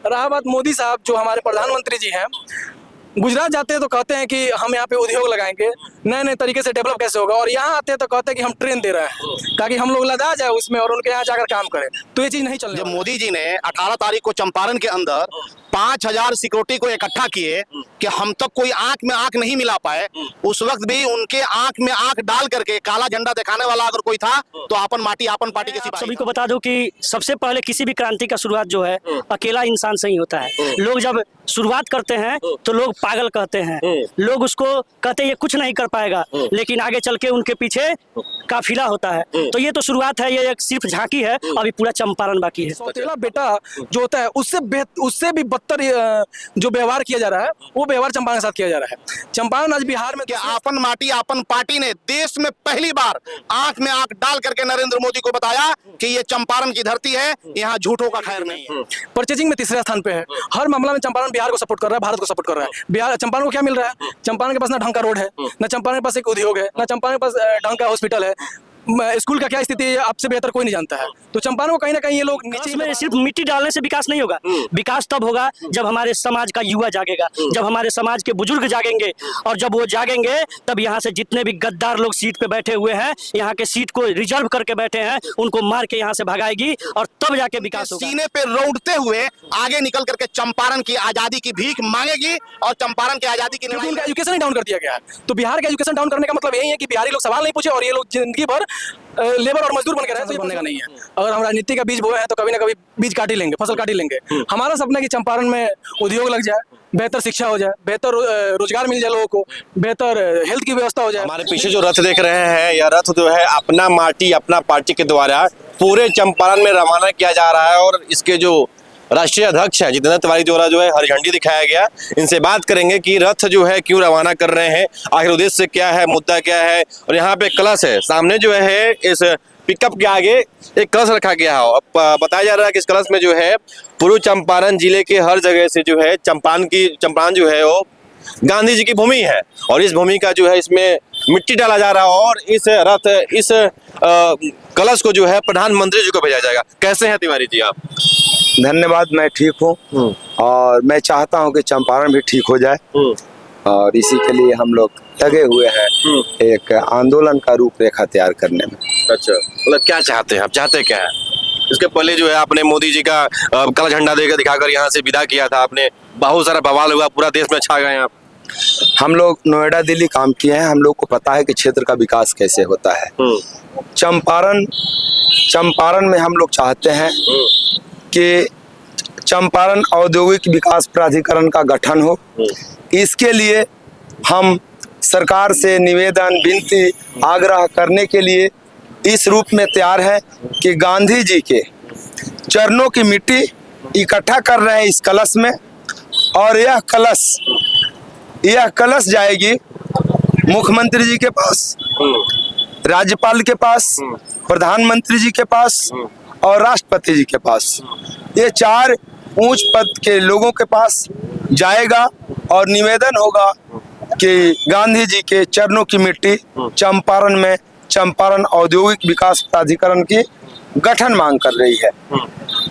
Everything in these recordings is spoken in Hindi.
रहा बात मोदी साहब जो हमारे प्रधानमंत्री जी हैं, गुजरात जाते हैं तो कहते हैं कि हम यहाँ पे उद्योग लगाएंगे, नए नए तरीके से डेवलप कैसे होगा, और यहाँ आते हैं तो कहते हैं कि हम ट्रेन दे रहे हैं ताकि हम लोग लदा जाए उसमें और उनके यहाँ जाकर काम करें। तो ये चीज नहीं चल जब रही। मोदी जी ने 18 तारीख को चंपारण के अंदर 5000 सिक्योरिटी को इकट्ठा किए कि हम तक कोई आंख में आंख नहीं मिला पाए, उस वक्त भी उनके आंख में आंख डाल करके काला झंडा दिखाने वाला अगर कोई था तो आपन माटी आपन पार्टी के सिपाही। सभी को बता दूं कि सबसे पहले किसी भी क्रांति का शुरुआत जो है अकेला इंसान से ही होता है। लोग जब शुरुआत करते हैं तो लोग पागल कहते हैं, लोग उसको कहते हैं ये कुछ नहीं कर पाएगा, लेकिन आगे चल के उनके पीछे काफिला होता है। तो ये तो शुरुआत है, ये एक सिर्फ झांकी है, अभी पूरा चंपारण बाकी है। सौतेला बेटा जो होता है उससे भी बदतर जो व्यवहार किया जा रहा है वो व्यवहार चंपारण के साथ किया जा रहा है। चंपारण आज बिहार में कि आपन माटी आपन पार्टी ने देश में पहली बार आंख में आंख डाल करके नरेंद्र मोदी को बताया कि ये चंपारण की धरती है, यहाँ झूठों का खैर नहीं है। परचेजिंग में तीसरे स्थान पे है। हर मामला में चंपारण बिहार को सपोर्ट कर रहा है, भारत को सपोर्ट कर रहा है। बिहार चंपारण को क्या मिल रहा है? चंपारण के पास ना ढंग का रोड है, ना चंपारण के पास एक उद्योग है, ना चंपारण के पास ढंग का हॉस्पिटल है। स्कूल का क्या स्थिति है आपसे बेहतर कोई नहीं जानता है। तो चंपारण को कहीं ना कहीं ये लोग नीचे में सिर्फ मिट्टी डालने से विकास नहीं होगा। विकास तब होगा जब हमारे समाज का युवा जागेगा, जब हमारे समाज के बुजुर्ग जागेंगे, और जब वो जागेंगे तब यहाँ से जितने भी गद्दार लोग सीट पे बैठे हुए हैं, यहाँ के सीट को रिजर्व करके बैठे हैं, उनको मार के यहाँ से भगाएगी और तब जाके विकास होगा। सीने पे रौंदते हुए आगे निकल करके चंपारण की आजादी की भीख मांगेगी और चंपारण की आजादी की क्योंकि उनका एजुकेशन ही डाउन कर दिया गया है। तो बिहार का एजुकेशन डाउन करने का मतलब यही है कि बिहारी लोग सवाल नहीं पूछे और ये लोग जिंदगी भर लेबर और मजदूर बन के रहे, तो ये बनने का नहीं है। अगर हम राजनीति का बीज बोए हैं तो कभी ना कभी बीज काट ही लेंगे, फसल काट ही लेंगे। हमारा सपना है कि चंपारण में उद्योग लग जाए, बेहतर शिक्षा हो जाए, बेहतर रोजगार मिल जाए लोगों को, बेहतर हेल्थ की व्यवस्था हो जाए। हमारे पीछे जो रथ देख रहे हैं, यह रथ जो है अपना माटी अपना पार्टी के द्वारा पूरे चंपारण में रवाना किया जा रहा है। और इसके जो राष्ट्रीय अध्यक्ष है जितेंद्र तिवारी द्वारा जो है हरी झंडी दिखाया गया। इनसे बात करेंगे कि रथ जो है क्यों रवाना कर रहे हैं, आखिर उद्देश्य क्या है, मुद्दा क्या है। और यहाँ पे कलश है, सामने जो है इस पिकअप के आगे एक कलश रखा गया है। अब बताया जा रहा है कि इस कलश में जो है पूर्व चंपारण जिले के हर जगह से जो है चंपारण जो है वो गांधी जी की भूमि है, और इस भूमि का जो है इसमें मिट्टी डाला जा रहा है और इस कलश को जो है प्रधानमंत्री जी को भेजा जाएगा। कैसे हैं तिवारी जी आप? धन्यवाद, मैं ठीक हूँ और मैं चाहता हूँ कि चंपारण भी ठीक हो जाए, और इसी के लिए हम लोग लगे हुए हैं एक आंदोलन का रूपरेखा तैयार करने में। अच्छा, मतलब क्या चाहते हैं आप, चाहते क्या है? इसके पहले जो है आपने मोदी जी का काला झंडा देकर दिखाकर यहाँ से विदा किया था, आपने बहुत सारा बवाल हुआ, पूरा देश में छा गए आप। हम लोग नोएडा दिल्ली काम किए हैं, हम लोग को पता है कि क्षेत्र का विकास कैसे होता है। चंपारण में हम लोग चाहते हैं कि चंपारण औद्योगिक विकास प्राधिकरण का गठन हो। इसके लिए हम सरकार से निवेदन, विनती, आग्रह करने के लिए इस रूप में तैयार है कि गांधी जी के चरणों की मिट्टी इकट्ठा कर रहे हैं इस कलश में, और यह कलश जाएगी मुख्यमंत्री जी के पास, राज्यपाल के पास, प्रधानमंत्री जी के पास और राष्ट्रपति जी के पास। ये 4 उच्च पद के लोगों के पास जाएगा और निवेदन होगा कि गांधी जी के चरणों की मिट्टी चंपारण में चंपारण औद्योगिक विकास प्राधिकरण की गठन मांग कर रही है।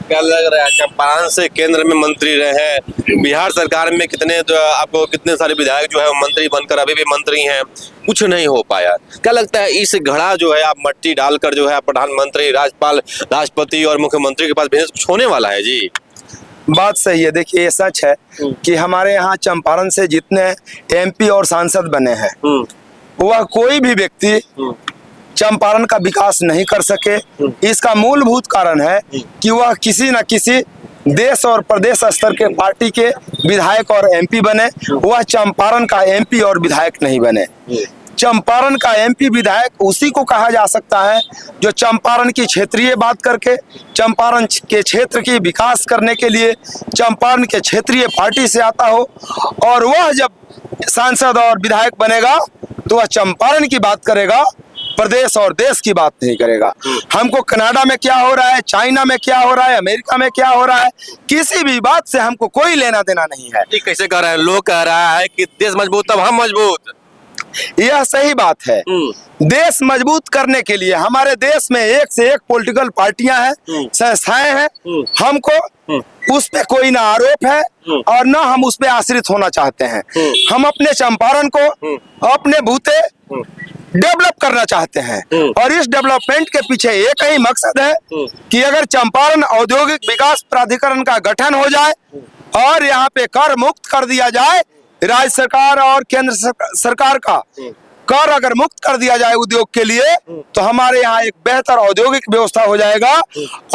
क्या लग रहा है, चंपारण से केंद्र में मंत्री रहे हैं, बिहार सरकार में आपको कितने सारे विधायक जो है मंत्री बनकर अभी भी मंत्री हैं, कुछ नहीं हो पाया। क्या लगता है इस घड़ा जो है आप मट्टी डालकर जो है प्रधानमंत्री, राज्यपाल, राष्ट्रपति और मुख्यमंत्री के पास भेजने कुछ होने वाला है? जी बात सही है। देखिए, ये सच है कि हमारे यहाँ चंपारण से जितने MP और सांसद बने हैं वह कोई भी व्यक्ति चंपारण का विकास नहीं कर सके। इसका मूलभूत कारण है कि वह किसी न किसी देश और प्रदेश स्तर के पार्टी के विधायक और MP बने, वह चंपारण का MP और विधायक नहीं बने। चंपारण का MP विधायक उसी को कहा जा सकता है जो चंपारण की क्षेत्रीय बात करके चंपारण के क्षेत्र की विकास करने के लिए चंपारण के क्षेत्रीय पार्टी से आता हो, और वह जब सांसद और विधायक बनेगा तो वह चंपारण की बात करेगा, प्रदेश और देश की बात नहीं करेगा। हमको कनाडा में क्या हो रहा है, चाइना में क्या हो रहा है, अमेरिका में क्या हो रहा है, किसी भी बात से हमको कोई लेना देना नहीं है। कैसे कह रहे हैं? लोग कह रहा है कि देश मजबूत तब हम मजबूत। यह सही बात है। देश मजबूत करने के लिए हमारे देश में एक से एक पॉलिटिकल पार्टियां हैं, संस्थाएं हैं। हमको उस पे कोई ना आरोप है और ना हम उस पे आश्रित होना चाहते हैं। हम अपने चंपारण को अपने भूते डेवलप करना चाहते हैं और इस डेवलपमेंट के पीछे एक ही मकसद है कि अगर चंपारण औद्योगिक विकास प्राधिकरण का गठन हो जाए और यहाँ पे कर मुक्त कर दिया जाए, राज्य सरकार और केंद्र सरकार का कर अगर मुक्त कर दिया जाए उद्योग के लिए, तो हमारे यहाँ एक बेहतर औद्योगिक व्यवस्था हो जाएगा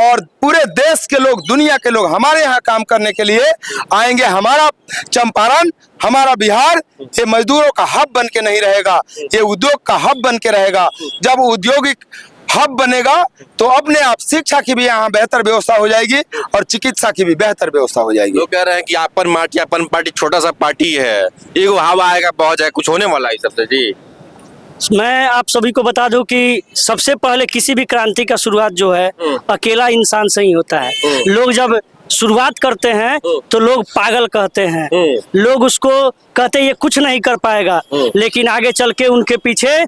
और पूरे देश के लोग, दुनिया के लोग हमारे यहाँ काम करने के लिए आएंगे। हमारा चंपारण, हमारा बिहार ये मजदूरों का हब बन के नहीं रहेगा, ये उद्योग का हब बन के रहेगा। जब औद्योगिक हब बनेगा तो अपने आप शिक्षा की भी यहाँ बेहतर व्यवस्था हो जाएगी और चिकित्सा की भी बेहतर व्यवस्था हो जाएगी। लोग कह रहे हैं कि अपन पार्टी छोटा सा पार्टी है, एगो हवा आएगा बहुत जाए, कुछ होने वाला है सबसे। जी मैं आप सभी को बता दूं कि सबसे पहले किसी भी क्रांति का शुरुआत जो है अकेला इंसान से ही होता है। लोग जब शुरुआत करते हैं तो लोग पागल कहते हैं, लोग उसको कहते हैं ये कुछ नहीं कर पाएगा, लेकिन आगे चल के उनके पीछे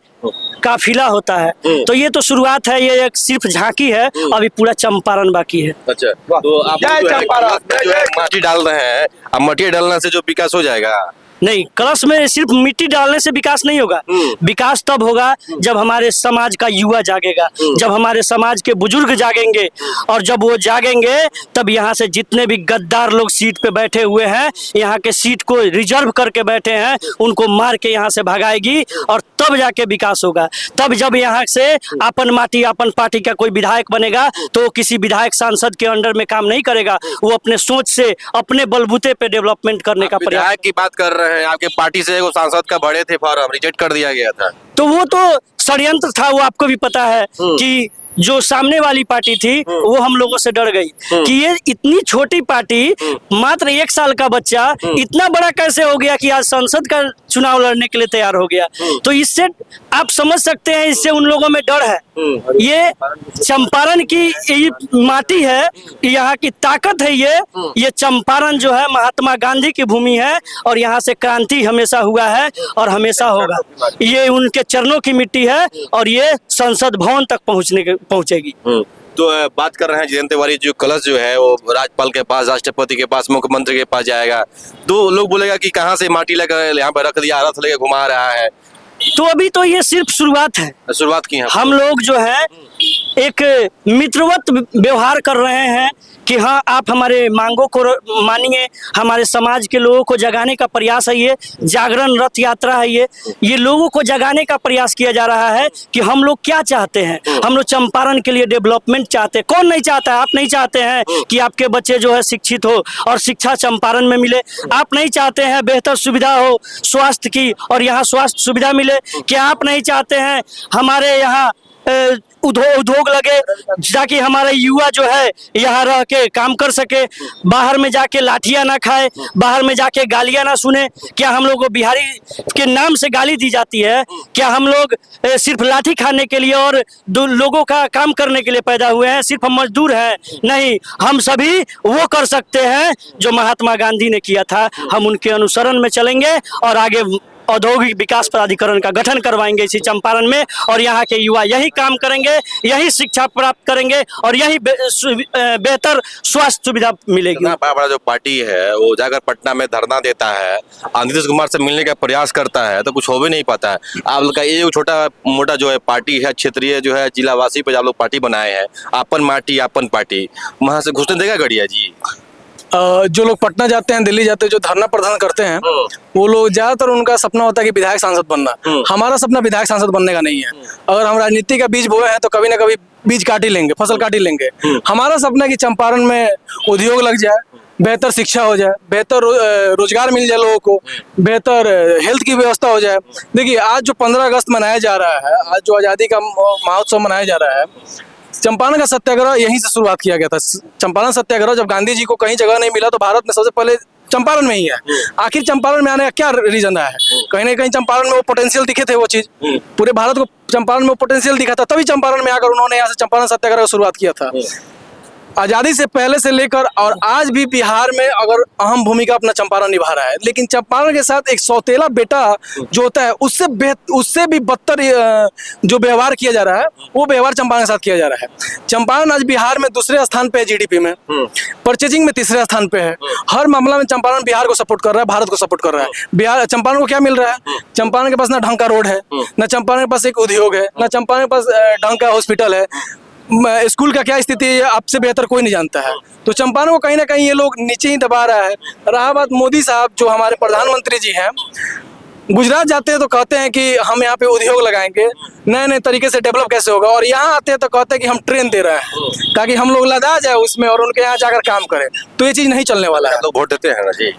काफिला होता है। तो ये तो शुरुआत है, ये एक सिर्फ झांकी है, अभी पूरा चंपारण बाकी है। अच्छा, तो आप जो है माटी डाल रहे हैं, अब माटी डालने से जो विकास हो जाएगा? नहीं, कलश में सिर्फ मिट्टी डालने से विकास नहीं होगा। विकास तब होगा जब हमारे समाज का युवा जागेगा, जब हमारे समाज के बुजुर्ग जागेंगे, और जब वो जागेंगे तब यहाँ से जितने भी गद्दार लोग सीट पे बैठे हुए हैं, यहाँ के सीट को रिजर्व करके बैठे हैं, उनको मार के यहाँ से भगाएगी और तब जाके विकास होगा। तब जब यहाँ से अपन माटी अपन पार्टी का कोई विधायक बनेगा तो वो किसी विधायक सांसद के अंडर में काम नहीं करेगा, वो अपने सोच से अपने बलबूते पे डेवलपमेंट करने का प्रयास। विधायक की बात कर रहे हैं, आपके पार्टी से वो सांसद का बड़े थे फॉर्म रिजेक्ट कर दिया गया था, तो वो तो षड्यंत्र था, वो आपको भी पता है कि जो सामने वाली पार्टी थी वो हम लोगों से डर गई कि ये इतनी छोटी पार्टी, मात्र 1 साल का बच्चा इतना बड़ा कैसे हो गया कि आज संसद का चुनाव लड़ने के लिए तैयार हो गया। तो इससे आप समझ सकते हैं, इससे उन लोगों में डर है। ये चंपारण की ये माटी है, यहाँ की ताकत है। ये चंपारण जो है महात्मा गांधी की भूमि है और यहाँ से क्रांति हमेशा हुआ है और हमेशा होगा। ये उनके चरणों की मिट्टी है और ये संसद भवन तक पहुंचेगी। तो बात कर रहे हैं जितेंद्र तिवारी, जो कलश जो है वो राज्यपाल के पास, राष्ट्रपति के पास, मुख्यमंत्री के पास जाएगा, तो लोग बोलेगा कि कहाँ से माटी लेकर यहाँ पर रख दिया, रथ लेकर घुमा रहा है। तो अभी तो ये सिर्फ शुरुआत है, शुरुआत की है। हम लोग जो है एक मित्रवत व्यवहार कर रहे हैं कि हाँ आप हमारे मांगों को मानिए, हमारे समाज के लोगों को जगाने का प्रयास है। ये जागरण रथ यात्रा है, ये लोगों को जगाने का प्रयास किया जा रहा है कि हम लोग क्या चाहते हैं। हम लोग चंपारण के लिए डेवलपमेंट चाहते हैं। कौन नहीं चाहता है? आप नहीं चाहते हैं कि आपके बच्चे जो है शिक्षित हो और शिक्षा चंपारण में मिले? आप नहीं चाहते हैं बेहतर सुविधा हो स्वास्थ्य की और यहाँ स्वास्थ्य सुविधा मिले? क्या आप नहीं चाहते हैं हमारे यहाँ उद्योग लगे ताकि हमारा युवा जो है यहाँ रह के काम कर सके, बाहर में जाके लाठियां ना खाए, बाहर में जाके गालियां ना सुने? क्या हम लोग को बिहारी के नाम से गाली दी जाती है? क्या हम लोग सिर्फ लाठी खाने के लिए और लोगों का काम करने के लिए पैदा हुए हैं? सिर्फ हम मजदूर हैं? नहीं, हम सभी वो कर सकते हैं जो महात्मा गांधी ने किया था। हम उनके अनुसरण में चलेंगे और आगे औद्योगिक विकास प्राधिकरण का गठन करवाएंगे इसी चंपारण में, और यहाँ के युवा यही काम करेंगे, यही शिक्षा प्राप्त करेंगे और यही बेहतर स्वास्थ्य सुविधा मिलेगी। बड़ा जो पार्टी है वो जाकर पटना में धरना देता है, नीतीश कुमार से मिलने का प्रयास करता है, तो कुछ हो भी नहीं पाता है। आप लोग का ये छोटा मोटा जो है पार्टी है, क्षेत्रीय जो है जिलावासी पे आप लोग पार्टी बनाए हैं, अपन माटी अपन पार्टी, वहां से घुसने देगा गड़िया जी? जो लोग पटना जाते हैं, दिल्ली जाते हैं, जो धरना प्रदर्शन करते हैं, वो लोग ज्यादातर उनका सपना होता है कि विधायक सांसद बनना। हमारा सपना विधायक सांसद बनने का नहीं है। अगर हम राजनीति का बीज बोए हैं तो कभी ना कभी बीज काट ही लेंगे, फसल काट ही लेंगे। हमारा सपना है कि चंपारण में उद्योग लग जाए, बेहतर शिक्षा हो जाए, बेहतर रोजगार मिल जाए लोगों को, बेहतर हेल्थ की व्यवस्था हो जाए। देखिए, आज जो 15 अगस्त मनाया जा रहा है, आज जो आज़ादी का महोत्सव मनाया जा रहा है, चंपारण का सत्याग्रह यहीं से शुरुआत किया गया था। चंपारण सत्याग्रह जब गांधी जी को कहीं जगह नहीं मिला तो भारत में सबसे पहले चंपारण में ही है। आखिर चंपारण में आने का क्या रीजन रहा है? कहीं ना कहीं चंपारण में वो पोटेंशियल दिखे थे, वो चीज पूरे भारत को चंपारण में पोटेंशियल दिखा था, तभी चंपारण में आकर उन्होंने यहाँ से चंपारण सत्याग्रह की शुरुआत किया था। आज़ादी से पहले से लेकर और आज भी बिहार में अगर अहम भूमिका अपना चंपारण निभा रहा है, लेकिन चंपारण के साथ एक सौतेला बेटा जो होता है उससे भी बदतर जो व्यवहार किया जा रहा है, वो व्यवहार चंपारण के साथ किया जा रहा है। चंपारण आज बिहार में दूसरे स्थान पे है जीडीपी में, परचेजिंग में तीसरे स्थान पे है। हर मामला में चंपारण बिहार को सपोर्ट कर रहा है, भारत को सपोर्ट कर रहा है। बिहार चंपारण को क्या मिल रहा है? चंपारण के पास ना ढंग का रोड है, ना चंपारण के पास एक उद्योग है, ना चंपारण के पास ढंग का हॉस्पिटल है। स्कूल का क्या स्थिति है आपसे बेहतर कोई नहीं जानता है। तो चंपारण को कहीं ना कहीं ये लोग नीचे ही दबा रहा है। रहा बात मोदी साहब जो हमारे प्रधानमंत्री जी हैं, गुजरात जाते हैं तो कहते हैं कि हम यहाँ पे उद्योग लगाएंगे, नए नए तरीके से डेवलप कैसे होगा, और यहाँ आते हैं तो कहते हैं कि हम ट्रेन दे रहे हैं ताकि हम लोग लदा जाए उसमें और उनके यहाँ जाकर काम करें। तो ये चीज नहीं चलने वाला है। लोग वोट देते हैं ना जी,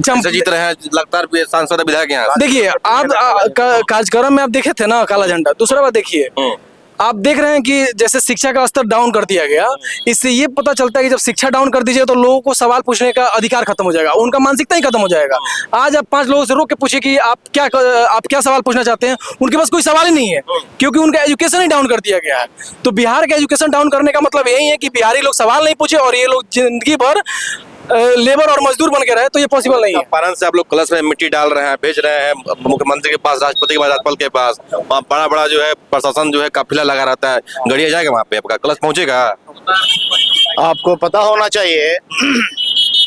कैसे जीत रहे हैं लगातार सांसद विधायक यहाँ। देखिए आप कार्यक्रम में आप देखे थे ना काला झंडा। दूसरा बात देखिए, आप देख रहे हैं कि जैसे शिक्षा का स्तर डाउन कर दिया गया, इससे ये पता चलता है कि जब शिक्षा डाउन कर दीजिए तो लोगों को सवाल पूछने का अधिकार खत्म हो जाएगा, उनका मानसिकता ही खत्म हो जाएगा। आज आप 5 लोगों से रोक के पूछिए कि आप क्या सवाल पूछना चाहते हैं, उनके पास कोई सवाल ही नहीं है, क्योंकि उनका एजुकेशन ही डाउन कर दिया गया है। तो बिहार का एजुकेशन डाउन करने का मतलब यही है कि बिहारी लोग सवाल नहीं पूछे और ये लोग जिंदगी भर लेबर और मजदूर बन के रहे, तो ये पॉसिबल नहीं है। चंपारण से आप लोग कलश में मिट्टी डाल रहे हैं, भेज रहे हैं मुख्यमंत्री के पास, राष्ट्रपति के पास, राज्यपाल के पास। वहाँ बड़ा बड़ा जो है प्रशासन जो है काफिला लगा रहता है, गाड़िया जाएगा वहाँ पे, आपका कलश पहुंचेगा। आपको पता होना चाहिए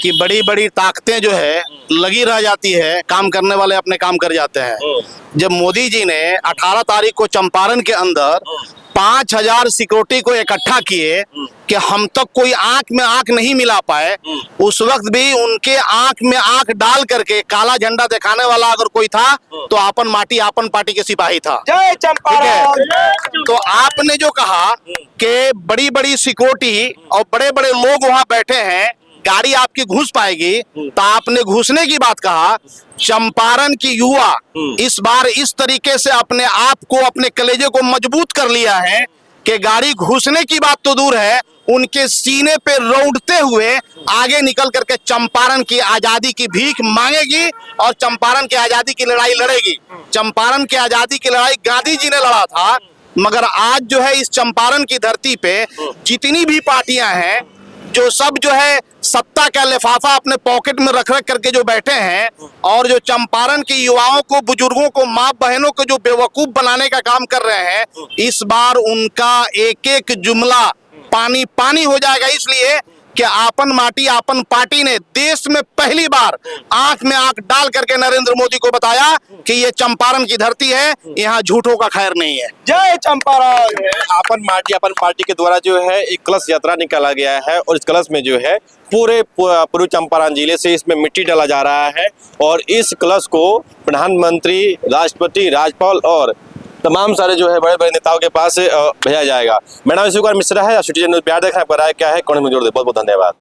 कि बड़ी बड़ी ताकतें जो है लगी रह जाती है, काम करने वाले अपने काम कर जाते हैं। जब मोदी जी ने 18 तारीख को चंपारण के अंदर 5000 सिक्योरिटी को इकट्ठा किए कि हम तक कोई आंख में आंख नहीं मिला पाए, उस वक्त भी उनके आंख में आंख डाल करके काला झंडा दिखाने वाला अगर कोई था तो आपन माटी आपन पार्टी के सिपाही था। जय चंपारण। तो आपने जो कहा कि बड़ी बड़ी सिक्योरिटी और बड़े बड़े लोग वहां बैठे हैं, गाड़ी आपकी घुस पाएगी, तो आपने घुसने की बात कहा। चंपारण की युवा इस बार इस तरीके से अपने आप को, अपने कलेजे को मजबूत कर लिया है कि गाड़ी घुसने की बात तो दूर है, उनके सीने पे रौंदते हुए आगे निकल करके चंपारण की आजादी की भीख मांगेगी और चंपारण की आजादी की लड़ाई लड़ेगी। चंपारण की आजादी की लड़ाई गांधी जी ने लड़ा था, मगर आज जो है इस चंपारण की धरती पे जितनी भी पार्टियां हैं, जो सब जो है सत्ता का लिफाफा अपने पॉकेट में रख रख करके जो बैठे हैं, और जो चंपारण के युवाओं को, बुजुर्गों को, माँ बहनों को जो बेवकूफ बनाने का काम कर रहे हैं, इस बार उनका एक एक जुमला पानी पानी हो जाएगा। इसलिए कि आपन माटी आपन पार्टी ने देश में पहली बार आंख में आंख डाल करके नरेंद्र मोदी को बताया कि ये चंपारण की धरती है, यहाँ झूठों का खैर नहीं है। जय चंपारण। आपन माटी अपन पार्टी के द्वारा जो है एक कलश यात्रा निकाला गया है और इस कलश में जो है पूर्व चंपारण जिले से इसमें मिट्टी डाला जा रहा है और इस कलश को प्रधानमंत्री, राष्ट्रपति, राज्यपाल और तमाम सारे जो है बड़े बड़े नेताओं के पास भेजा जाएगा। मेरा नाम शिवकुमार मिश्रा है, सिटीजन न्यूज़ बिहार देख रहे हैं। आपका राय क्या है कमेंट में जोड़ दे। बहुत बहुत धन्यवाद।